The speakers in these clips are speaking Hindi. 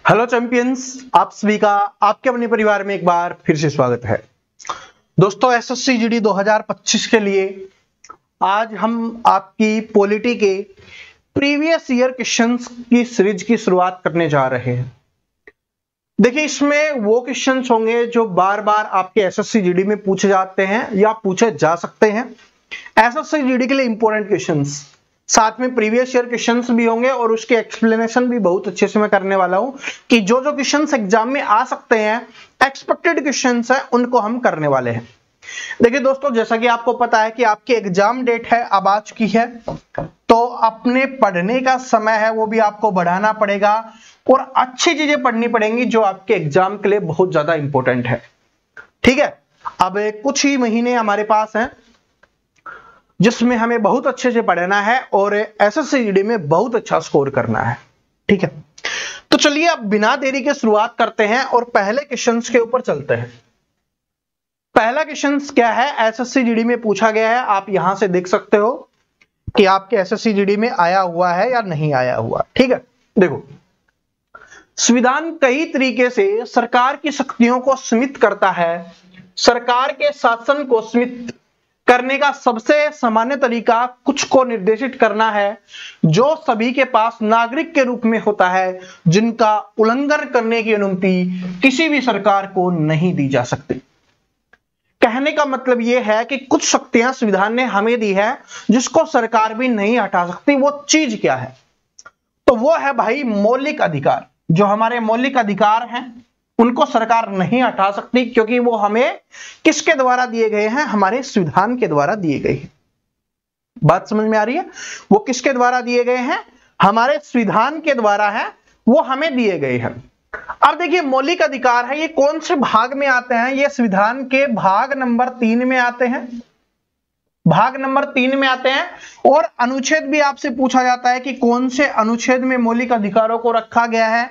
हेलो चैंपियंस, आप सभी का आपके अपने परिवार में एक बार फिर से स्वागत है। दोस्तों, एसएससी जीडी 2025 के लिए आज हम आपकी पॉलिटी के प्रीवियस ईयर क्वेश्चंस की सीरीज की शुरुआत करने जा रहे हैं। देखिए, इसमें वो क्वेश्चंस होंगे जो बार बार आपके एसएससी जीडी में पूछे जाते हैं या पूछे जा सकते हैं। एसएससी जीडी के लिए इंपॉर्टेंट क्वेश्चंस, साथ में प्रीवियस ईयर क्वेश्चंस भी होंगे और उसके एक्सप्लेनेशन भी बहुत अच्छे से मैं करने वाला हूं कि जो जो क्वेश्चंस एग्जाम में आ सकते हैं, एक्सपेक्टेड क्वेश्चंस हैं, उनको हम करने वाले हैं। देखिए दोस्तों, जैसा कि आपको पता है कि आपकी एग्जाम डेट है, अब आ चुकी है, तो अपने पढ़ने का समय है वो भी आपको बढ़ाना पड़ेगा और अच्छी चीजें पढ़नी पड़ेंगी जो आपके एग्जाम के लिए बहुत ज्यादा इंपॉर्टेंट है। ठीक है, अब कुछ ही महीने हमारे पास हैं जिसमें हमें बहुत अच्छे से पढ़ना है और एसएससी जीडी में बहुत अच्छा स्कोर करना है। ठीक है, तो चलिए अब बिना देरी के शुरुआत करते हैं और पहले क्वेश्चंस के ऊपर चलते हैं। पहला क्वेश्चन क्या है, एसएससी जीडी में पूछा गया है। आप यहां से देख सकते हो कि आपके एसएससी जीडी में आया हुआ है या नहीं आया हुआ। ठीक है, देखो, संविधान कई तरीके से सरकार की शक्तियों को सीमित करता है। सरकार के शासन को सीमित करने का सबसे सामान्य तरीका कुछ को निर्देशित करना है जो सभी के पास नागरिक के रूप में होता है, जिनका उल्लंघन करने की अनुमति किसी भी सरकार को नहीं दी जा सकती। कहने का मतलब यह है कि कुछ शक्तियां संविधान ने हमें दी है जिसको सरकार भी नहीं हटा सकती। वो चीज क्या है? तो वो है भाई मौलिक अधिकार। जो हमारे मौलिक अधिकार हैं उनको सरकार नहीं हटा सकती, क्योंकि वो हमें किसके द्वारा दिए गए हैं? हमारे संविधान के द्वारा दिए गए हैं। बात समझ में आ रही है? वो किसके द्वारा दिए गए हैं? हमारे संविधान के द्वारा है, वो हमें दिए गए हैं। अब देखिए, मौलिक अधिकार है, ये कौन से भाग में आते हैं? ये संविधान के भाग नंबर 3 में आते हैं। भाग नंबर 3 में आते हैं। और अनुच्छेद भी आपसे पूछा जाता है कि कौन से अनुच्छेद में मौलिक अधिकारों को रखा गया है।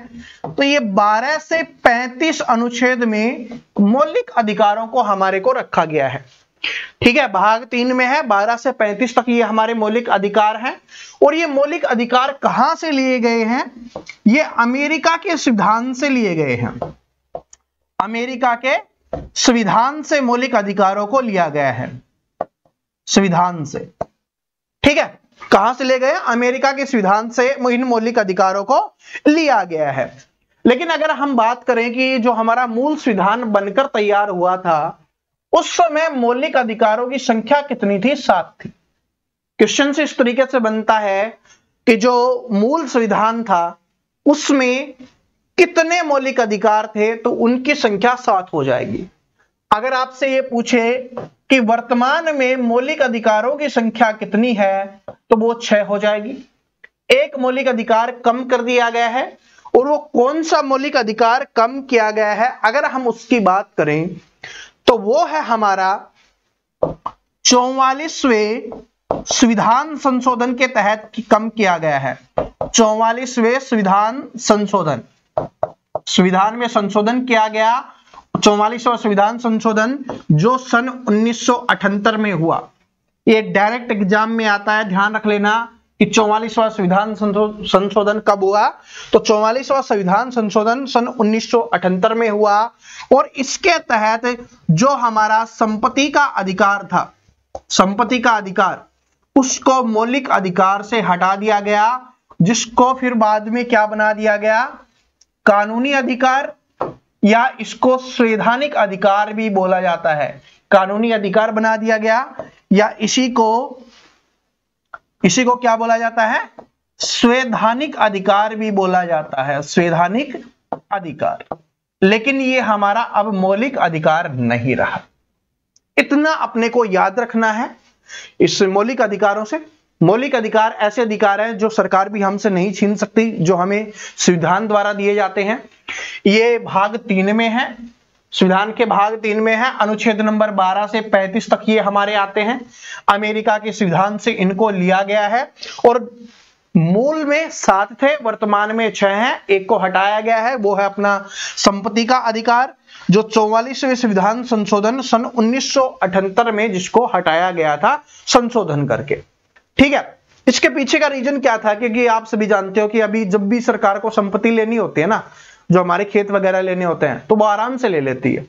तो ये 12 से 35 अनुच्छेद में मौलिक अधिकारों को हमारे को रखा गया है। ठीक है, भाग 3 में है, 12 से 35 तक ये हमारे मौलिक अधिकार हैं। और ये मौलिक अधिकार कहां से लिए गए हैं? ये अमेरिका के संविधान से लिए गए हैं। अमेरिका के संविधान से मौलिक अधिकारों को लिया गया है, संविधान से। ठीक है, कहां से ले गए? अमेरिका के संविधान से इन मौलिक अधिकारों को लिया गया है। लेकिन अगर हम बात करें कि जो हमारा मूल संविधान बनकर तैयार हुआ था, उस समय मौलिक अधिकारों की संख्या कितनी थी? 7 थी। क्वेश्चन से इस तरीके से बनता है कि जो मूल संविधान था उसमें कितने मौलिक अधिकार थे, तो उनकी संख्या 7 हो जाएगी। अगर आपसे ये पूछे कि वर्तमान में मौलिक अधिकारों की संख्या कितनी है, तो वो 6 हो जाएगी। एक मौलिक अधिकार कम कर दिया गया है, और वो कौन सा मौलिक अधिकार कम किया गया है अगर हम उसकी बात करें, तो वो है हमारा 44वें संविधान संशोधन के तहत कम किया गया है। 44वें संविधान संशोधन, संविधान में संशोधन किया गया। 44वां संविधान संशोधन जो सन 1978 में हुआ। ये डायरेक्ट एग्जाम में आता है, ध्यान रख लेना कि 44वां संविधान संशोधन कब हुआ। तो 44वां संविधान संशोधन सन 1978 में हुआ। और इसके तहत जो हमारा संपत्ति का अधिकार था, संपत्ति का अधिकार, उसको मौलिक अधिकार से हटा दिया गया, जिसको फिर बाद में क्या बना दिया गया? कानूनी अधिकार, या इसको संवैधानिक अधिकार भी बोला जाता है। कानूनी अधिकार बना दिया गया, या इसी को क्या बोला जाता है? संवैधानिक अधिकार भी बोला जाता है, संवैधानिक अधिकार। लेकिन ये हमारा अब मौलिक अधिकार नहीं रहा। इतना अपने को याद रखना है इस मौलिक अधिकारों से। मौलिक अधिकार ऐसे अधिकार हैं जो सरकार भी हमसे नहीं छीन सकती, जो हमें संविधान द्वारा दिए जाते हैं। ये भाग 3 में है, संविधान के भाग 3 में है। अनुच्छेद नंबर 12 से 35 तक ये हमारे आते हैं। अमेरिका के संविधान से इनको लिया गया है। और मूल में 7 थे, वर्तमान में 6 हैं। एक को हटाया गया है, वो है अपना संपत्ति का अधिकार, जो 44वें संविधान संशोधन सन 1978 में जिसको हटाया गया था संशोधन करके। ठीक है, इसके पीछे का रीजन क्या था? क्योंकि आप सभी जानते हो कि अभी जब भी सरकार को संपत्ति लेनी होती है ना, जो हमारे खेत वगैरह लेने होते हैं, तो वो आराम से ले लेती है।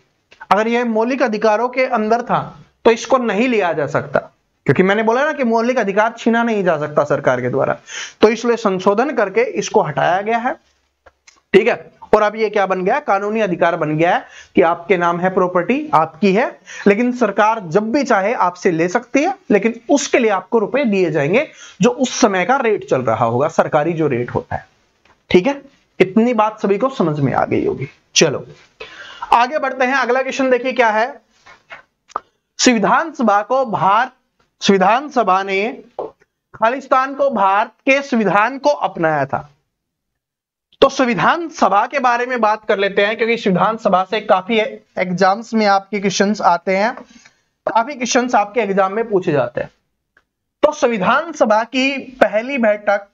अगर ये मौलिक अधिकारों के अंदर था तो इसको नहीं लिया जा सकता, क्योंकि मैंने बोला ना कि मौलिक अधिकार छीना नहीं जा सकता सरकार के द्वारा, तो इसलिए संशोधन करके इसको हटाया गया है। ठीक है, और अब ये क्या बन गया, कानूनी अधिकार बन गया है कि आपके नाम है प्रॉपर्टी, आपकी है, लेकिन सरकार जब भी चाहे आपसे ले सकती है, लेकिन उसके लिए आपको रुपए दिए जाएंगे जो उस समय का रेट चल रहा होगा, सरकारी जो रेट होता है। ठीक है, इतनी बात सभी को समझ में आ गई होगी। चलो आगे बढ़ते हैं, अगला क्वेश्चन देखिए क्या है। संविधान सभा ने खालिस्तान को भारत के संविधान को अपनाया था। तो संविधान सभा के बारे में बात कर लेते हैं, क्योंकि संविधान सभा से काफी एग्जाम्स में आपके क्वेश्चंस आते हैं, काफी क्वेश्चंस आपके एग्जाम में पूछे जाते हैं। तो संविधान सभा की पहली बैठक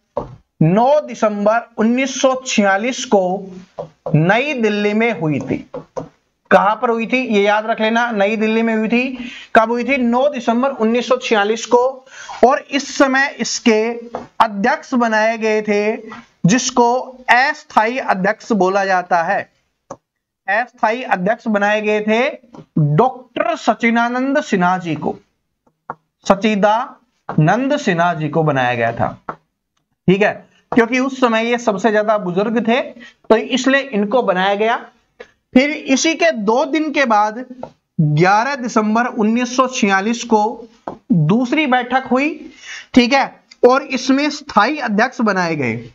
9 दिसंबर 1946 को नई दिल्ली में हुई थी। कहां पर हुई थी, ये याद रख लेना, नई दिल्ली में हुई थी। कब हुई थी, 9 दिसंबर 1946 को। और इस समय इसके अध्यक्ष बनाए गए थे, जिसको अस्थायी अध्यक्ष बोला जाता है। अस्थायी अध्यक्ष बनाए गए थे डॉक्टर सच्चिदानंद सिन्हा जी को, सच्चिदानंद सिन्हा जी को बनाया गया था। ठीक है, क्योंकि उस समय ये सबसे ज्यादा बुजुर्ग थे, तो इसलिए इनको बनाया गया। फिर इसी के 2 दिन के बाद 11 दिसंबर 1946 को दूसरी बैठक हुई। ठीक है, और इसमें स्थायी अध्यक्ष बनाए गए।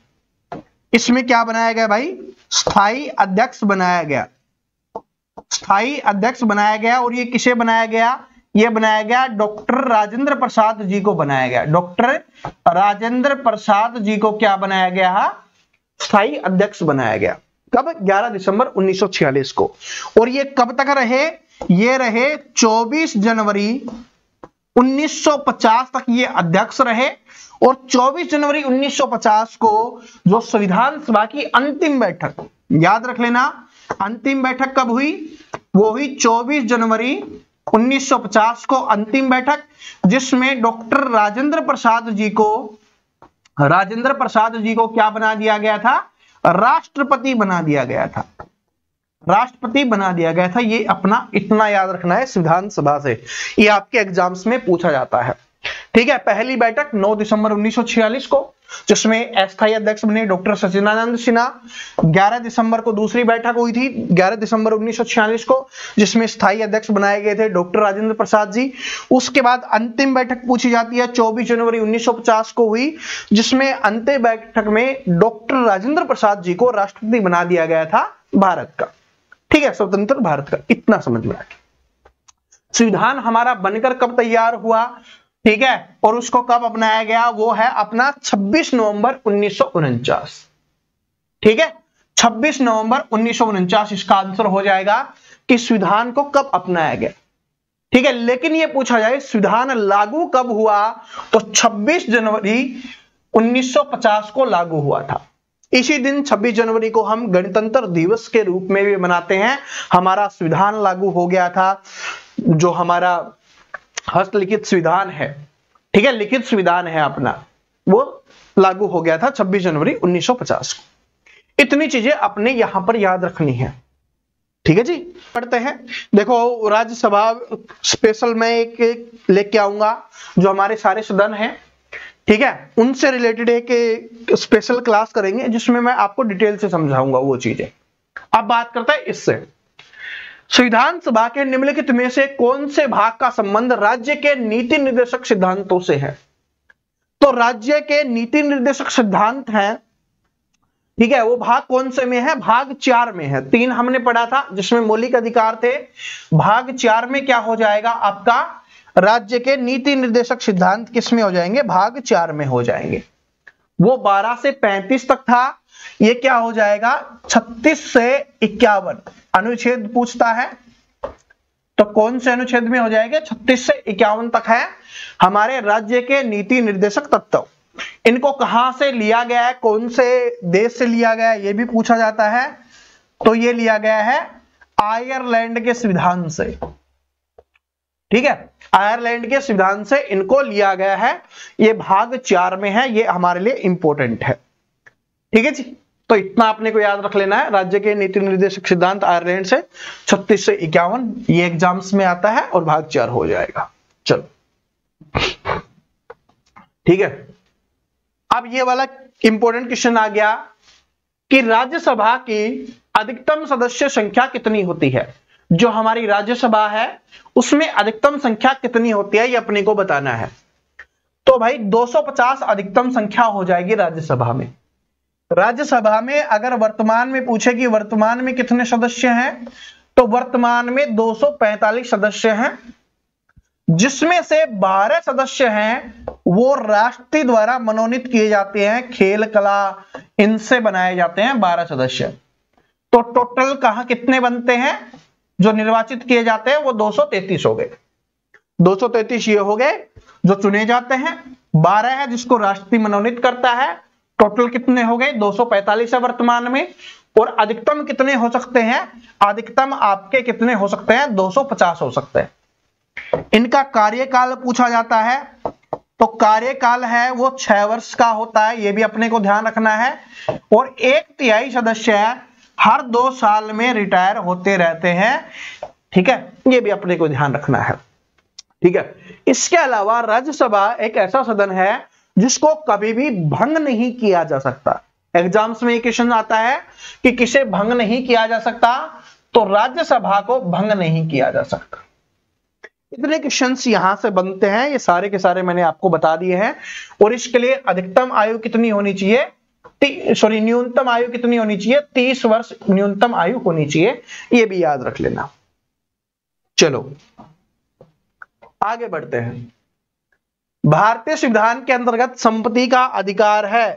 इसमें क्या बनाया गया भाई, स्थायी अध्यक्ष बनाया गया। स्थायी अध्यक्ष बनाया गया, और ये किसे बनाया गया, ये बनाया गया डॉक्टर राजेंद्र प्रसाद जी को बनाया गया। डॉक्टर राजेंद्र प्रसाद जी को क्या बनाया गया, स्थायी अध्यक्ष बनाया गया। कब, 11 दिसंबर 1946 को। और ये कब तक रहे, ये रहे 24 जनवरी 1950 तक ये अध्यक्ष रहे। और 24 जनवरी 1950 को जो संविधान सभा की अंतिम बैठक, याद रख लेना, अंतिम बैठक कब हुई, वो हुई 24 जनवरी 1950 को अंतिम बैठक, जिसमें डॉक्टर राजेंद्र प्रसाद जी को क्या बना दिया गया था, राष्ट्रपति बना दिया गया था। राष्ट्रपति बना दिया गया था। ये अपना इतना याद रखना है संविधान सभा से, ये आपके एग्जाम्स में पूछा जाता है। ठीक है, पहली बैठक 9 दिसंबर 1946 को, जिसमें अस्थायी अध्यक्ष बने डॉक्टर सच्चिदानंद सिन्हा। 11 दिसंबर को दूसरी बैठक हुई थी, 11 दिसंबर 1946 को, जिसमें स्थायी अध्यक्ष बनाए गए थे डॉक्टर राजेंद्र प्रसाद जी। उसके बाद अंतिम बैठक पूछी जाती है, 24 जनवरी 1950 को हुई, जिसमें अंतिम बैठक में डॉक्टर राजेंद्र प्रसाद जी को राष्ट्रपति बना दिया गया था भारत का। ठीक है, स्वतंत्र भारत का। इतना समझ में आ गया। संविधान हमारा बनकर कब तैयार हुआ, ठीक है, और उसको कब अपनाया गया, वो है अपना 26 नवंबर 1949। ठीक है, 26 नवंबर 1949 इसका आंसर हो जाएगा कि संविधान को कब अपनाया गया। ठीक है, लेकिन ये पूछा जाए संविधान लागू कब हुआ, तो 26 जनवरी 1950 को लागू हुआ था। इसी दिन 26 जनवरी को हम गणतंत्र दिवस के रूप में भी मनाते हैं। हमारा संविधान लागू हो गया था, जो हमारा हस्तलिखित संविधान है, ठीक है, लिखित संविधान है अपना, वो लागू हो गया था 26 जनवरी 1950 को। इतनी चीजें अपने यहां पर याद रखनी है। ठीक है जी, पढ़ते हैं। देखो, राज्यसभा स्पेशल में एक लेके आऊंगा, जो हमारे सारे सदन हैं, ठीक है, उनसे रिलेटेड एक स्पेशल क्लास करेंगे, जिसमें मैं आपको डिटेल से समझाऊंगा वो चीजें। अब बात करते हैं इससे, संविधान सभा के निम्नलिखित में से कौन से भाग का संबंध राज्य के नीति निर्देशक सिद्धांतों से है। तो राज्य के नीति निर्देशक सिद्धांत हैं, ठीक है, वो भाग कौन से में है, भाग 4 में है। 3 हमने पढ़ा था जिसमें मौलिक अधिकार थे, भाग 4 में क्या हो जाएगा आपका, राज्य के नीति निर्देशक सिद्धांत किस में हो जाएंगे, भाग 4 में हो जाएंगे। वो 12 से 35 तक था, ये क्या हो जाएगा 36 से 51 अनुच्छेद पूछता है, तो कौन से अनुच्छेद में हो जाएगा, 36 से 51 तक है हमारे राज्य के नीति निर्देशक तत्व। इनको कहां से लिया गया है, कौन से देश से लिया गया है, ये भी पूछा जाता है। तो ये लिया गया है आयरलैंड के संविधान से। ठीक है, आयरलैंड के संविधान से इनको लिया गया है। ये भाग 4 में है, ये हमारे लिए इंपॉर्टेंट है। ठीक है जी, तो इतना अपने को याद रख लेना है, राज्य के नीति निर्देशक सिद्धांत आयरलैंड से 36 से 51, ये एग्जाम्स में आता है और भाग 4 हो जाएगा। चलो ठीक है। अब ये वाला इंपॉर्टेंट क्वेश्चन आ गया कि राज्यसभा की अधिकतम सदस्य संख्या कितनी होती है। जो हमारी राज्यसभा है उसमें अधिकतम संख्या कितनी होती है, ये अपने को बताना है। तो भाई 250 अधिकतम संख्या हो जाएगी राज्यसभा में। राज्यसभा में अगर वर्तमान में पूछे कि वर्तमान में कितने सदस्य हैं, तो वर्तमान में 245 सदस्य हैं, जिसमें से 12 सदस्य हैं वो राष्ट्रपति द्वारा मनोनीत किए जाते हैं, खेल कला इनसे बनाए जाते हैं 12 सदस्य। तो टोटल कहां कितने बनते हैं जो निर्वाचित किए जाते हैं, वो 233 हो गए। 233 ये हो गए जो चुने जाते हैं, 12 है जिसको राष्ट्रपति मनोनीत करता है। टोटल कितने हो गए, 245 है वर्तमान में। और अधिकतम कितने हो सकते हैं, अधिकतम आपके कितने हो सकते हैं, 250 हो सकते हैं। इनका कार्यकाल पूछा जाता है, तो कार्यकाल है वो 6 वर्ष का होता है, ये भी अपने को ध्यान रखना है। और 1/3 सदस्य है हर 2 साल में रिटायर होते रहते हैं, ठीक है, ये भी अपने को ध्यान रखना है, ठीक है। इसके अलावा राज्यसभा एक ऐसा सदन है जिसको कभी भी भंग नहीं किया जा सकता। एग्जाम्स में क्वेश्चन आता है कि किसे भंग नहीं किया जा सकता, तो राज्यसभा को भंग नहीं किया जा सकता। इतने क्वेश्चंस यहां से बनते हैं, ये सारे के सारे मैंने आपको बता दिए हैं। और इसके लिए अधिकतम आयु कितनी होनी चाहिए, न्यूनतम आयु कितनी होनी चाहिए, 30 वर्ष न्यूनतम आयु होनी चाहिए, ये भी याद रख लेना। चलो आगे बढ़ते हैं। भारतीय संविधान के अंतर्गत संपत्ति का अधिकार है,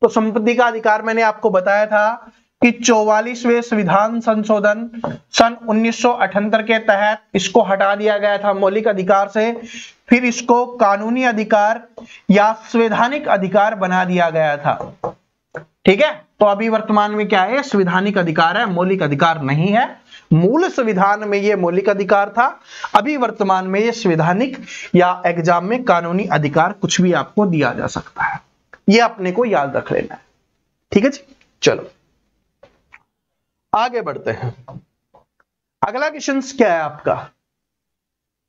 तो संपत्ति का अधिकार मैंने आपको बताया था कि 44वें संविधान संशोधन सन 1978 के तहत इसको हटा दिया गया था मौलिक अधिकार से, फिर इसको कानूनी अधिकार या संवैधानिक अधिकार बना दिया गया था, ठीक है। तो अभी वर्तमान में क्या है, संवैधानिक अधिकार है, मौलिक अधिकार नहीं है। मूल संविधान में ये मौलिक अधिकार था, अभी वर्तमान में ये संवैधानिक या एग्जाम में कानूनी अधिकार कुछ भी आपको दिया जा सकता है, ये अपने को याद रख लेना है, ठीक है जी। चलो आगे बढ़ते हैं। अगला क्वेश्चन क्या है आपका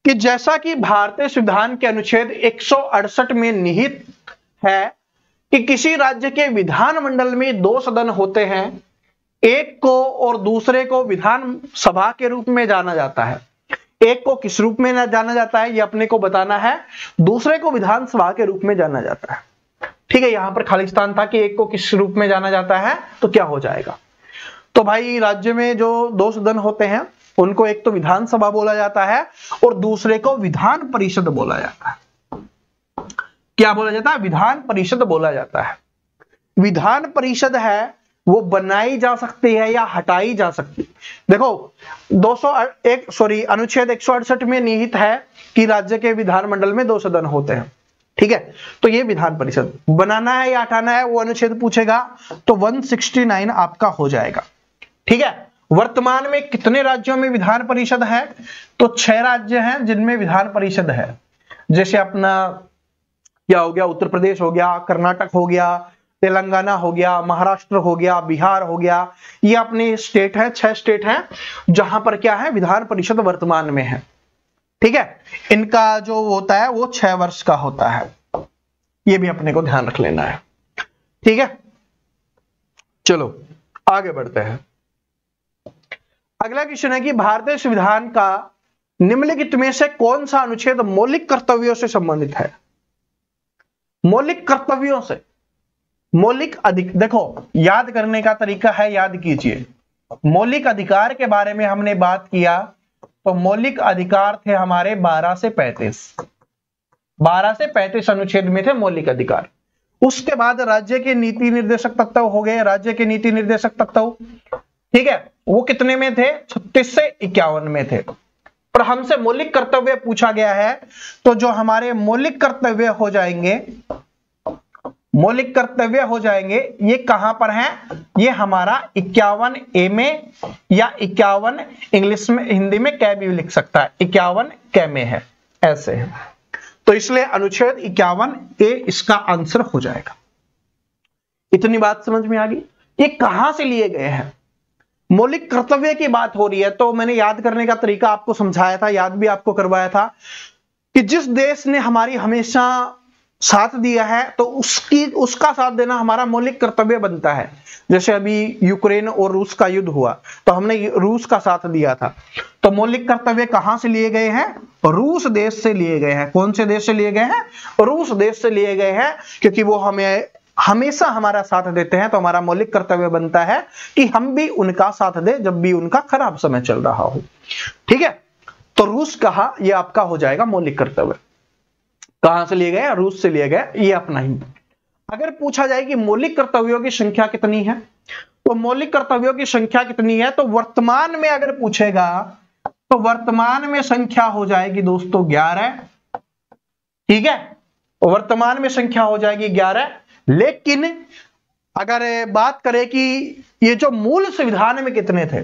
कि जैसा कि भारतीय संविधान के अनुच्छेद 168 में निहित है कि किसी राज्य के विधानमंडल में 2 सदन होते हैं, एक को और दूसरे को विधान सभा के रूप में जाना जाता है। एक को किस रूप में जाना जाता है ये अपने को बताना है, दूसरे को विधानसभा के रूप में जाना जाता है, ठीक है। यहां पर खालिस्तान था कि एक को किस रूप में जाना जाता है, तो क्या हो जाएगा। तो भाई राज्य में जो 2 सदन होते हैं उनको एक तो विधानसभा बोला जाता है और दूसरे को विधान परिषद बोला जाता है। क्या बोला जाता है, विधान परिषद बोला जाता है। विधान परिषद है वो बनाई जा सकती है या हटाई जा सकती है। देखो अनुच्छेद 168 में निहित है कि राज्य के विधानमंडल में 2 सदन होते हैं, ठीक है। तो ये विधान परिषद बनाना है या हटाना है वो अनुच्छेद पूछेगा, तो 169 आपका हो जाएगा, ठीक है। वर्तमान में कितने राज्यों में विधान परिषद है, तो 6 राज्य हैं जिनमें विधान परिषद है। जैसे अपना क्या हो गया, उत्तर प्रदेश हो गया, कर्नाटक हो गया, तेलंगाना हो गया, महाराष्ट्र हो गया, बिहार हो गया, ये अपने स्टेट है, 6 स्टेट हैं जहां पर क्या है, विधान परिषद वर्तमान में है, ठीक है। इनका जो होता है वो 6 वर्ष का होता है, ये भी अपने को ध्यान रख लेना है, ठीक है। चलो आगे बढ़ते हैं। अगला क्वेश्चन है कि भारतीय संविधान का निम्नलिखित में से कौन सा अनुच्छेद मौलिक कर्तव्यों से संबंधित है। मौलिक कर्तव्यों से, मौलिक देखो याद करने का तरीका है, याद कीजिए। मौलिक अधिकार के बारे में हमने बात किया, तो मौलिक अधिकार थे हमारे 12 से 35 अनुच्छेद में थे मौलिक अधिकार। उसके बाद राज्य के नीति निर्देशक तत्व हो गए, राज्य के नीति निर्देशक तत्व, ठीक है, वो कितने में थे, 36 से 51 में थे। पर हमसे मौलिक कर्तव्य पूछा गया है, तो जो हमारे मौलिक कर्तव्य हो जाएंगे, मौलिक कर्तव्य हो जाएंगे, ये कहां पर हैं, ये हमारा 51A में या 51 इंग्लिश में, हिंदी में कै भी लिख सकता है, 51 कै में है, ऐसे है। तो इसलिए अनुच्छेद 51A इसका आंसर हो जाएगा। इतनी बात समझ में आ गई। ये कहां से लिए गए हैं? मौलिक कर्तव्य की बात हो रही है, तो मैंने याद करने का तरीका आपको समझाया था, याद भी आपको करवाया था कि जिस देश ने हमारी हमेशा साथ दिया है तो उसका साथ देना हमारा मौलिक कर्तव्य बनता है। जैसे अभी यूक्रेन और रूस का युद्ध हुआ तो हमने रूस का साथ दिया था, तो मौलिक कर्तव्य कहां से लिए गए हैं? रूस देश से लिए गए हैं। कौन से देश से लिए गए हैं? रूस देश से लिए गए हैं, क्योंकि वो हमें हमेशा हमारा साथ देते हैं, तो हमारा मौलिक कर्तव्य बनता है कि हम भी उनका साथ दें जब भी उनका खराब समय चल रहा हो। ठीक है, तो रूस कहा, यह आपका हो जाएगा मौलिक कर्तव्य। कहां से लिए गए? रूस से लिए गए, ये अपना ही। अगर पूछा जाए कि मौलिक कर्तव्यों की संख्या कितनी है, तो मौलिक कर्तव्यों की संख्या कितनी है, तो वर्तमान में अगर पूछेगा तो वर्तमान में संख्या हो जाएगी दोस्तों 11। ठीक है, वर्तमान में संख्या हो जाएगी 11। लेकिन अगर बात करें कि ये जो मूल संविधान में कितने थे,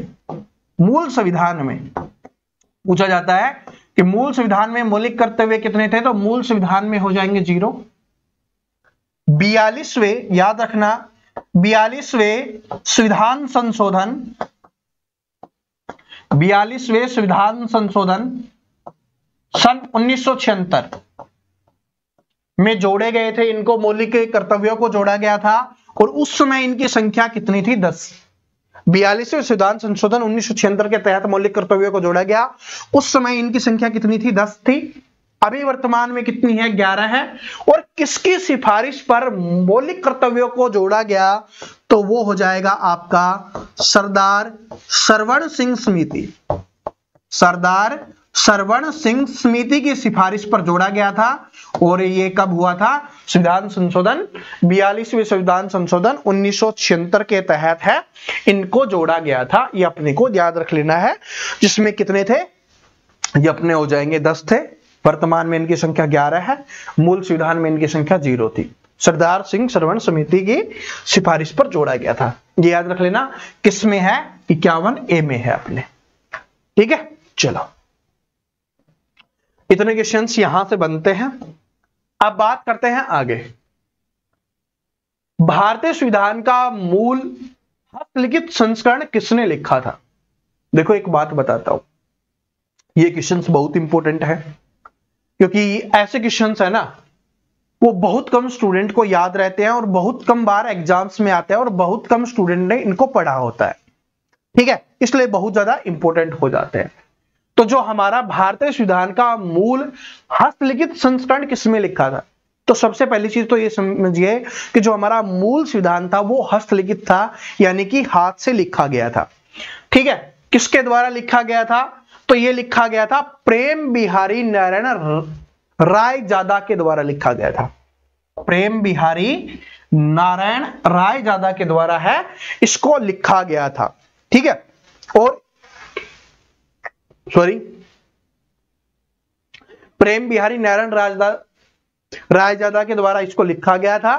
मूल संविधान में पूछा जाता है कि मूल संविधान में मौलिक कर्तव्य कितने थे, तो मूल संविधान में हो जाएंगे 0। 42वें, याद रखना, 42वें संविधान संशोधन, 42वें संविधान संशोधन सन 1976 में जोड़े गए थे। इनको मौलिक कर्तव्यों को जोड़ा गया था और उस समय इनकी संख्या कितनी थी? 10। 42वें संविधान संशोधन 1976 के तहत मौलिक कर्तव्यों को जोड़ा गया, उस समय इनकी संख्या कितनी थी? 10 थी। अभी वर्तमान में कितनी है? 11 है। और किसकी सिफारिश पर मौलिक कर्तव्यों को जोड़ा गया, तो वो हो जाएगा आपका सरदार सरवण सिंह समिति। सरदार सरवण सिंह समिति की सिफारिश पर जोड़ा गया था। और ये कब हुआ था? संविधान संशोधन 42वें संविधान संशोधन 1976 के तहत है, इनको जोड़ा गया था। ये अपने को याद रख लेना है, जिसमें कितने थे? ये अपने हो जाएंगे 10 थे। वर्तमान में इनकी संख्या 11 है, मूल संविधान में इनकी संख्या 0 थी। सरदार सिंह सरवण समिति की सिफारिश पर जोड़ा गया था। ये याद रख लेना, किसमें है? 51A में है अपने। ठीक है, चलो इतने क्वेश्चंस यहां से बनते हैं। अब बात करते हैं आगे। भारतीय संविधान का मूल हस्तलिखित संस्करण किसने लिखा था? देखो एक बात बताता हूं, ये क्वेश्चंस बहुत इंपॉर्टेंट है, क्योंकि ऐसे क्वेश्चंस है ना, वो बहुत कम स्टूडेंट को याद रहते हैं और बहुत कम बार एग्जाम्स में आते हैं और बहुत कम स्टूडेंट ने इनको पढ़ा होता है। ठीक है, इसलिए बहुत ज्यादा इंपॉर्टेंट हो जाते हैं। तो जो हमारा भारतीय संविधान का मूल हस्तलिखित संस्करण किसमें लिखा था, तो सबसे पहली चीज तो ये समझिए कि जो हमारा मूल संविधान था वो हस्तलिखित था, यानी कि हाथ से लिखा गया था। ठीक है, किसके द्वारा लिखा गया था? तो ये लिखा गया था प्रेम बिहारी नारायण रायजादा के द्वारा लिखा गया था। प्रेम बिहारी नारायण रायजादा के द्वारा है इसको लिखा गया था। ठीक है, और प्रेम बिहारी नारायण रायजादा के द्वारा इसको लिखा गया था।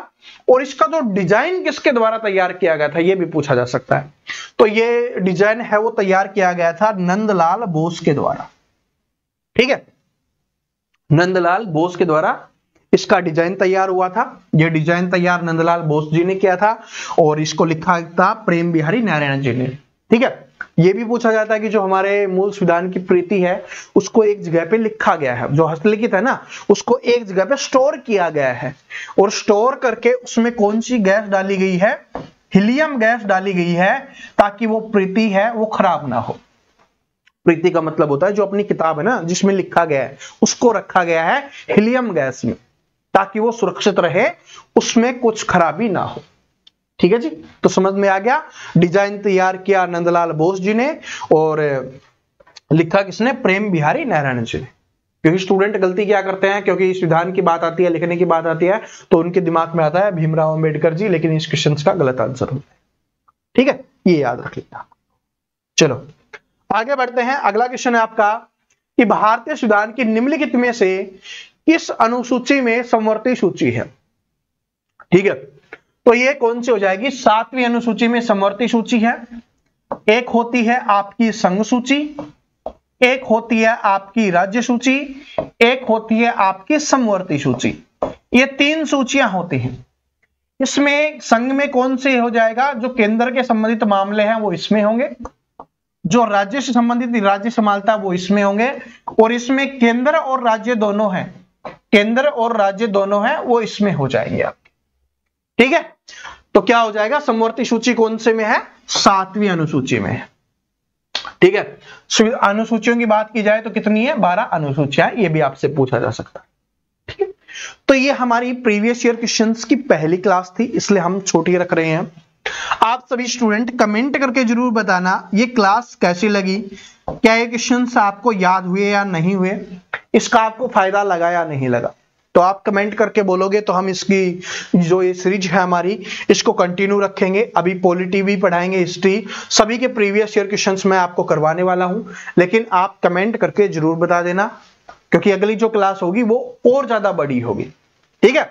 और इसका जो डिजाइन किसके द्वारा तैयार किया गया था, यह भी पूछा जा सकता है। तो ये डिजाइन है वो तैयार किया गया था नंदलाल बोस के द्वारा। ठीक है, नंदलाल बोस के द्वारा इसका डिजाइन तैयार हुआ था। यह डिजाइन तैयार नंदलाल बोस जी ने किया था और इसको लिखा था प्रेम बिहारी नारायण जी ने। ठीक है, यह भी पूछा जाता है कि जो हमारे मूल संविधान की प्रति है उसको एक जगह पे लिखा गया है, जो हस्तलिखित है ना उसको एक जगह पे स्टोर किया गया है, और स्टोर करके उसमें कौन सी गैस डाली गई है? हीलियम गैस डाली गई है, ताकि वो प्रति है वो खराब ना हो। प्रति का मतलब होता है जो अपनी किताब है ना जिसमें लिखा गया है उसको रखा गया है हीलियम गैस में, ताकि वो सुरक्षित रहे, उसमें कुछ खराबी ना हो। ठीक है जी, तो समझ में आ गया। डिजाइन तैयार किया नंदलाल बोस जी ने और लिखा किसने? प्रेम बिहारी नारायण जी ने। क्योंकि स्टूडेंट गलती क्या करते हैं, क्योंकि संविधान की बात आती है, लिखने की बात आती है, तो उनके दिमाग में आता है भीमराव अंबेडकर जी, लेकिन इस क्वेश्चन का गलत आंसर होता है। ठीक है, ये याद रख लेना। चलो आगे बढ़ते हैं। अगला क्वेश्चन है आपका कि भारतीय संविधान की निम्नलिखित में से किस अनुसूची में समवर्ती सूची है? ठीक है, तो ये कौन सी हो जाएगी? 7वीं अनुसूची में समवर्ती सूची है। एक होती है आपकी संघ सूची, एक होती है आपकी राज्य सूची, एक होती है आपकी समवर्ती सूची। ये 3 सूचियां होती हैं। इसमें संघ में कौन से हो जाएगा, जो केंद्र के संबंधित मामले हैं वो इसमें होंगे, जो राज्य से संबंधित राज्य संभालता है वो इसमें होंगे, और इसमें केंद्र और राज्य दोनों हैं, केंद्र और राज्य दोनों हैं वो इसमें हो जाएंगे आपके। ठीक है, तो क्या हो जाएगा, समवर्ती सूची कौन से में है, 7वीं अनुसूची में है। ठीक है, अनुसूचियों की बात की जाए तो कितनी है, 12 अनुसूचियां, ये भी आपसे पूछा जा सकता है। ठीक है, तो ये हमारी प्रीवियस ईयर क्वेश्चंस की पहली क्लास थी, इसलिए हम छोटी रख रहे हैं। आप सभी स्टूडेंट कमेंट करके जरूर बताना ये क्लास कैसी लगी, क्या ये क्वेश्चंस आपको याद हुए या नहीं हुए, इसका आपको फायदा लगा या नहीं लगा। तो आप कमेंट करके बोलोगे तो हम इसकी जो ये सीरीज है हमारी इसको कंटिन्यू रखेंगे। अभी पॉलिटी भी पढ़ाएंगे, हिस्ट्री, सभी के प्रीवियस ईयर क्वेश्चंस मैं आपको करवाने वाला हूं, लेकिन आप कमेंट करके जरूर बता देना, क्योंकि अगली जो क्लास होगी वो और ज्यादा बड़ी होगी। ठीक है,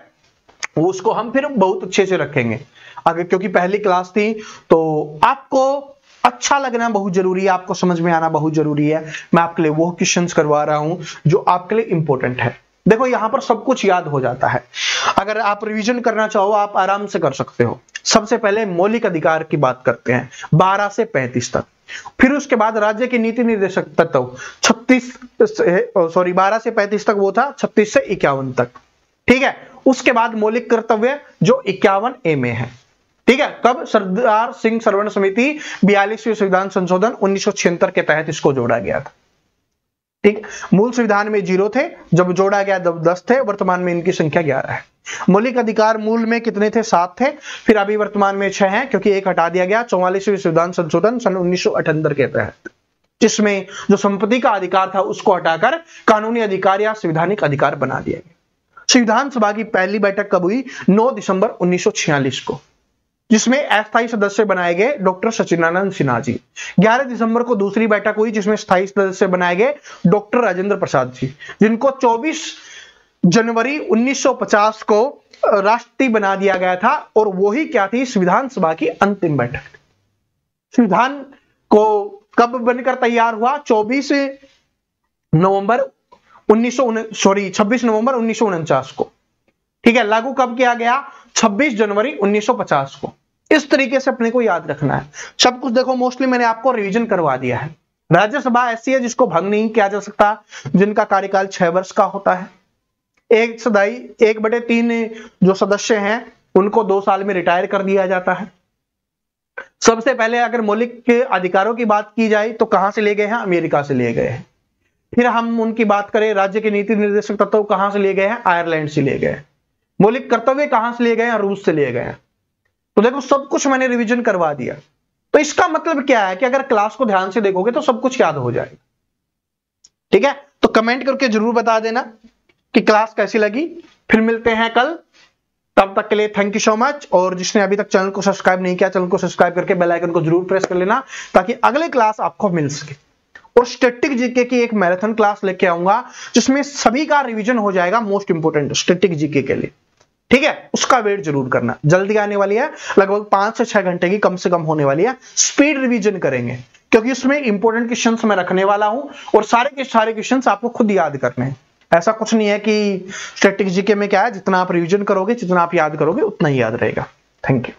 वो उसको हम फिर बहुत अच्छे से रखेंगे आगे, क्योंकि पहली क्लास थी तो आपको अच्छा लगना बहुत जरूरी है, आपको समझ में आना बहुत जरूरी है। मैं आपके लिए वो क्वेश्चंस करवा रहा हूं जो आपके लिए इंपॉर्टेंट है। देखो यहां पर सब कुछ याद हो जाता है, अगर आप रिवीजन करना चाहो आप आराम से कर सकते हो। सबसे पहले मौलिक अधिकार की बात करते हैं 12 से 35 तक, फिर उसके बाद राज्य की नीति निर्देशक तत्व 12 से 35 तक वो था, 36 से 51 तक। ठीक है, उसके बाद मौलिक कर्तव्य जो 51A में है। ठीक है, कब, सरदार सिंह सर्वण समिति 42वें संविधान संशोधन 1976 के तहत इसको जोड़ा गया था। ठीक, मूल संविधान में 0 थे, जब जोड़ा गया जब 10 थे, वर्तमान में इनकी संख्या 11 है। मौलिक अधिकार मूल में कितने थे, 7 थे, फिर अभी वर्तमान में 6 हैं, क्योंकि एक हटा दिया गया 44वें संविधान संशोधन सन 1978 के तहत, जिसमें जो संपत्ति का अधिकार था उसको हटाकर कानूनी अधिकार या संवैधानिक अधिकार बना दिया गया। संविधान सभा की पहली बैठक कब हुई, 9 दिसंबर 1946 को, जिसमें अस्थायी सदस्य बनाए गए डॉक्टर सचिदानंद सिन्हा जी। 11 दिसंबर को दूसरी बैठक हुई जिसमें स्थायी सदस्य बनाए गए डॉक्टर राजेंद्र प्रसाद जी, जिनको 24 जनवरी 1950 को राष्ट्रपति बना दिया गया था, और वही क्या थी, संविधान सभा की अंतिम बैठक। संविधान को कब बनकर तैयार हुआ, 26 नवंबर 1949 को। ठीक है, लागू कब किया गया, 26 जनवरी 1950 को। इस तरीके से अपने को याद रखना है सब कुछ। देखो मोस्टली मैंने आपको रिवीजन करवा दिया है। राज्यसभा ऐसी है जिसको भंग नहीं किया जा सकता, जिनका कार्यकाल 6 वर्ष का होता है। 1/3 जो सदस्य हैं उनको 2 साल में रिटायर कर दिया जाता है। सबसे पहले अगर मौलिक के अधिकारों की बात की जाए तो कहां से लिए गए हैं, अमेरिका से लिए गए हैं। फिर हम उनकी बात करें, राज्य के नीति निर्देशक तत्व कहां से लिए गए हैं, आयरलैंड से लिए गए हैं। मौलिक कर्तव्य कहां से लिए गए हैं, रूस से लिए गए हैं। तो देखो सब कुछ मैंने रिवीजन करवा दिया। तो इसका मतलब क्या है कि अगर क्लास को ध्यान से देखोगे तो सब कुछ याद हो जाएगा। ठीक है, तो कमेंट करके जरूर बता देना कि क्लास कैसी लगी। फिर मिलते हैं कल, तब तक के लिए थैंक यू सो मच। और जिसने अभी तक चैनल को सब्सक्राइब नहीं किया, चैनल को सब्सक्राइब करके बेल आइकन को जरूर प्रेस कर लेना, ताकि अगले क्लास आपको मिल सके। और स्टैटिक जीके की एक मैराथन क्लास लेके आऊंगा जिसमें सभी का रिवीजन हो जाएगा, मोस्ट इंपोर्टेंट स्टैटिक जीके के लिए। ठीक है, उसका वेट जरूर करना, जल्दी आने वाली है, लगभग 5 से 6 घंटे की कम से कम होने वाली है। स्पीड रिवीजन करेंगे क्योंकि उसमें इंपॉर्टेंट क्वेश्चंस मैं रखने वाला हूं, और सारे के सारे क्वेश्चंस आपको खुद याद करने हैं। ऐसा कुछ नहीं है कि स्टैटिक जीके में क्या है, जितना आप रिवीजन करोगे, जितना आप याद करोगे उतना ही याद रहेगा। Thank you.